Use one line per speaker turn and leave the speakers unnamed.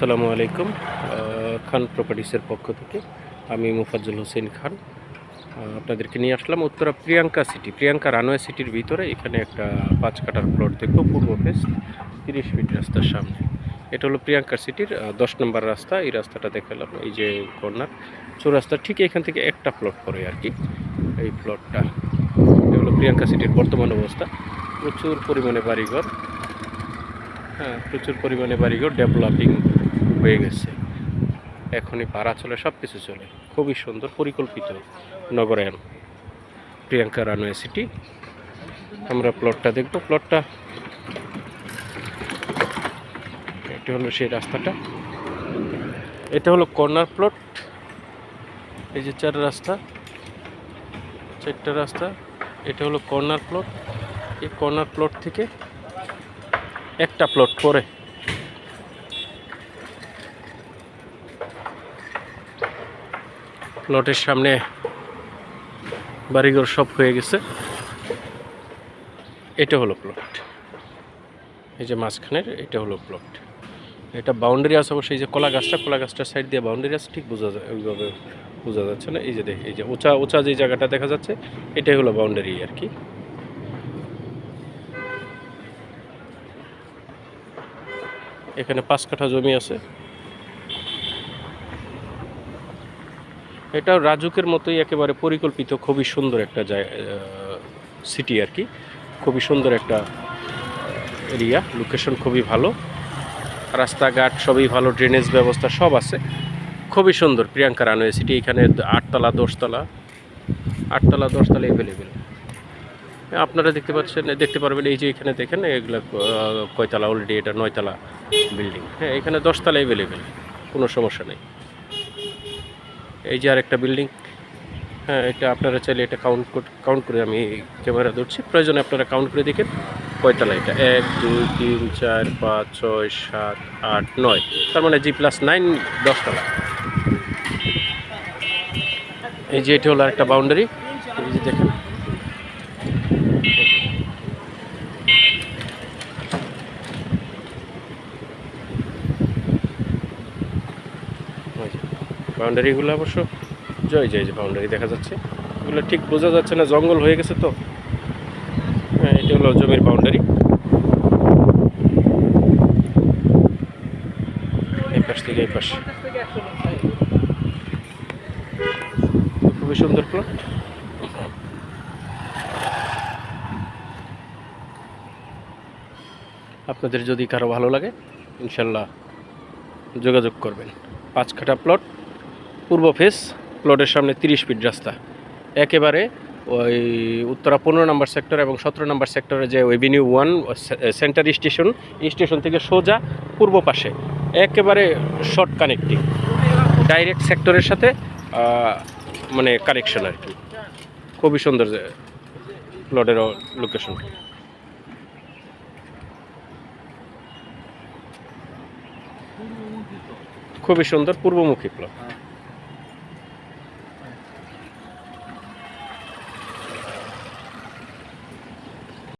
আসসালামু আলাইকুম। খান প্রপার্টিসের পক্ষ থেকে আমি মুফাজ্জল হোসেন খান আপনাদেরকে নিয়ে আসলাম উত্তরা প্রিয়াঙ্কা রানওয়ে সিটির ভিতরে। এখানে একটা 5 কাঠার প্লট দেখব, পূর্ব ফেস, 30 ফিট রাস্তার সামনে। এটা হলো প্রিয়াঙ্কা সিটির 10 নম্বর রাস্তা। এই রাস্তাটা দেখালাম, এই যে কর্নার চৌরাস্তা ঠিক এখান থেকে একটা প্লট পড়ে আর কি। এই প্লটটা এটা হলো প্রিয়াঙ্কা সিটির বর্তমান অবস্থা। প্রচুর পরিমাণে বাড়িঘর, প্রচুর পরিমাণে বাড়িঘর ডেভেলপিং হয়ে গেছে। এখনই ভাড়া চলে, সব কিছু চলে, খুবই সুন্দর পরিকল্পিত নগরায়ন প্রিয়াঙ্কা রানওয়ে সিটি। আমরা প্লটটা দেখব। প্লটটা এটা হলো সেই রাস্তাটা, এটা হলো কর্নার প্লট। এই যে চারটা রাস্তা, এটা হলো কর্নার প্লট। এই কর্নার প্লট থেকে একটা প্লট পরে প্লটের সামনে বাড়িঘর সব হয়ে গেছে। এটা হলো প্লট, এই যে মাঝখানের এটা হলো প্লট। এটা বাউন্ডারি আছে অবশ্যই, এই যে কলা গাছটার সাইড দিয়ে বাউন্ডারি আছে, ঠিক বোঝা যায় ওইভাবে বোঝা যাচ্ছে না। এই যে দেখ, এই যে উঁচা যে জায়গাটা দেখা যাচ্ছে, এটাই হলো বাউন্ডারি আর কি। এখানে 5 কাঠা জমি আছে। এটাও রাজুকের মতোই একেবারে পরিকল্পিত, খুবই সুন্দর একটা সিটি আর কি। খুবই সুন্দর একটা এরিয়া, লোকেশন খুবই ভালো, রাস্তাঘাট সবই ভালো, ড্রেনেজ ব্যবস্থা সব আছে। খুবই সুন্দর প্রিয়াঙ্কা রানওয়ে সিটি। এখানে 8তলা 10তলা অ্যাভেলেবেল। আপনারা দেখতে পারবেন। এই যে এখানে দেখেন এগুলো কয়তলা, অলরেডি এটা 9তলা বিল্ডিং। এখানে 10তলা অ্যাভেলেবেল, কোনো সমস্যা নেই। এই যে আরেকটা বিল্ডিং, এটা আপনারা চাইলে এটা কাউন্ট করে আমি ক্যামেরা ধরছি, প্রয়োজনে আপনারা কাউন্ট করে দেখেন কয়তলা এটা। 1 2 3 4 5 6 7 8 9, তার মানে G+9 10তলা। এই যে এটা হলো একটা বাউন্ডারি, এই যে দেখেন। বাউন্ডারিগুলো অবশ্য যে বাউন্ডারি দেখা যাচ্ছে, এগুলো ঠিক বোঝা যাচ্ছে না, জঙ্গল হয়ে গেছে তো। এটা হলো জমির বাউন্ডারি। এই পাশ থেকে এই পাশ, খুবই সুন্দর প্লট। আপনাদের যদি কারো ভালো লাগে ইনশাল্লাহ যোগাযোগ করবেন। 5 কাঠা প্লট, পূর্ব ফেস, প্লটের সামনে 30 ফিট রাস্তা। একেবারে ওই উত্তরা 15 নম্বর সেক্টর এবং 17 নম্বর সেক্টরে যে এভিনিউ 1 সেন্টার স্টেশন থেকে সোজা পূর্ব পাশে, একেবারে শর্ট কানেক্টিং, ডাইরেক্ট সেক্টরের সাথে মানে কানেকশন আর কি। খুবই সুন্দর প্লটের লোকেশন, খুবই সুন্দর পূর্বমুখী প্লট।